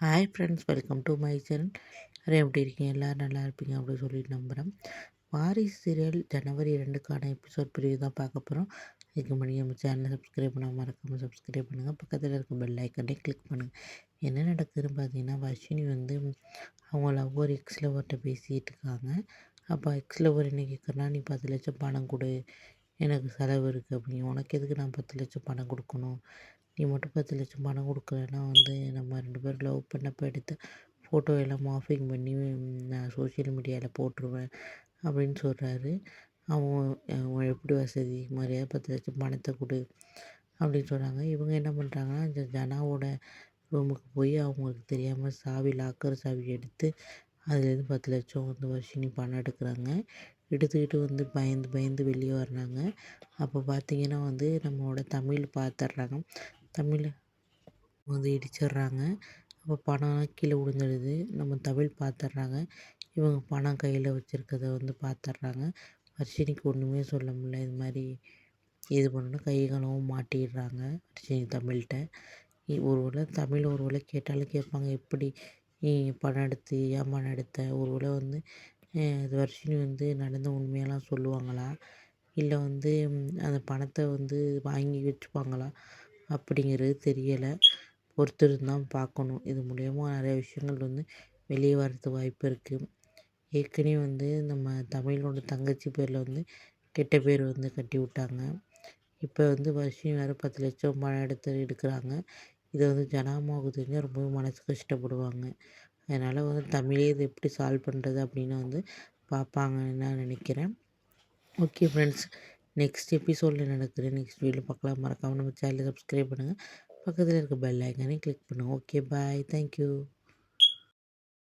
Hi friends, welcome to my channel. எல்லாரும் எப்படி இருக்கீங்க? எல்லோரும் நல்லா இருப்பீங்க அப்படின்னு சொல்லிட்டு நம்புகிறேன். வாரிசு சீரியல் ஜனவரி 2க்கான எபிசோட் பிரிவு தான் பார்க்க போகிறோம். இதுக்கு முன்னாடி நம்ம சேனலை சப்ஸ்கிரைப் பண்ணாமல் மறக்காமல் சப்ஸ்கிரைப் பண்ணுங்கள். பக்கத்தில் இருக்க பெல் ஐக்கனே கிளிக் பண்ணுங்கள். என்ன நடக்குதுன்னு பார்த்தீங்கன்னா, வர்ஷினி வந்து அவங்க லவ்வர் எக்ஸ் லவர்கிட்ட பேசிகிட்டு இருக்காங்க. அப்போ எக்ஸ் லவர் என்ன கேட்குறனா, நீ 10 லட்சம் பணம் கொடு, எனக்கு செலவு இருக்குது அப்படின்னு. உனக்கு எதுக்கு நான் 10 லட்சம் பணம் கொடுக்கணும்? நீ மட்டும் 10 லட்சம் பணம் கொடுக்கலன்னா வந்து நம்ம 2 பேரும் லவ் பண்ணப்போ எடுத்த ஃபோட்டோ எல்லாம் மார்ஃபிங் பண்ணி நான் சோஷியல் மீடியாவில் போட்டுருவேன் அப்படின்னு சொல்கிறாரு. அவன் அவன் எப்படி வசதி மரியாதை 10 லட்சம் பணத்தை கொடு அப்படின்னு சொல்கிறாங்க. இவங்க என்ன பண்ணுறாங்கன்னா, இந்த ஜனாவோட ரூமுக்கு போய் அவங்களுக்கு தெரியாமல் சாவி லாக்கர் சாவி எடுத்து அதுலேருந்து 10 லட்சம் வந்து வர்ஷினி பணம் எடுக்கிறாங்க. எடுத்துக்கிட்டு வந்து பயந்து பயந்து வெளியே வர்றாங்க. அப்போ பார்த்தீங்கன்னா வந்து நம்மளோட தமிழ் பார்த்துட்றாங்க. தமிழ் வந்து இடிச்சிடுறாங்க. அப்போ பணம்லாம் கீழே விழுந்துடுது. நம்ம தமிழ் பார்த்துட்றாங்க. இவங்க பணம் கையில் வச்சுருக்கத வந்து பார்த்துட்றாங்க. வர்ஷினிக்கு ஒன்றுமே சொல்ல முடியல. இது மாதிரி இது பண்ணணும், கை களவும் மாட்டிடுறாங்க வர்ஷினி தமிழ்கிட்ட. ஒரு வேளை கேட்டாலும் கேட்பாங்க, எப்படி நீ பணம் எடுத்து ஏன் பணம் எடுத்த? ஒரு வேளை வந்து அது வர்ஷினி வந்து நடந்த உண்மையெல்லாம் சொல்லுவாங்களா? இல்லை வந்து அந்த பணத்தை வந்து வாங்கி வச்சுப்பாங்களா? அப்படிங்கிறது தெரியலை. பொறுத்திருந்து தான் பார்க்கணும். இது மூலயமா நிறைய விஷயங்கள் வந்து வெளியே வரதுக்கு வாய்ப்பு இருக்குது. ஏற்கனவே வந்து நம்ம தமிழோட தங்கச்சி பேரில் வந்து கெட்ட பேர் வந்து கட்டி விட்டாங்க. இப்போ வந்து வர்ஷினி வேறு 10 லட்சம் பணம் எடுக்கிறாங்க. இதை வந்து ஜனாமாவுக்கு தெரிஞ்சால் ரொம்பவே மனசு கஷ்டப்படுவாங்க. அதனால் வந்து தமிழே இதை எப்படி சால்வ் பண்ணுறது அப்படின்னு வந்து பார்ப்பாங்கன்னு நான் நினைக்கிறேன். ஓகே ஃப்ரெண்ட்ஸ், நெக்ஸ்ட் எபிசோடில் நடக்குது. நெக்ஸ்ட் வீடியோ பார்க்கலாம். மறக்காமல் நம்ம சேனலை சப்ஸ்கிரைப் பண்ணுங்கள். பக்கத்தில் இருக்க பெல் ஐக்கானே கிளிக் பண்ணுங்கள். ஓகே, பாய், தேங்க்யூ.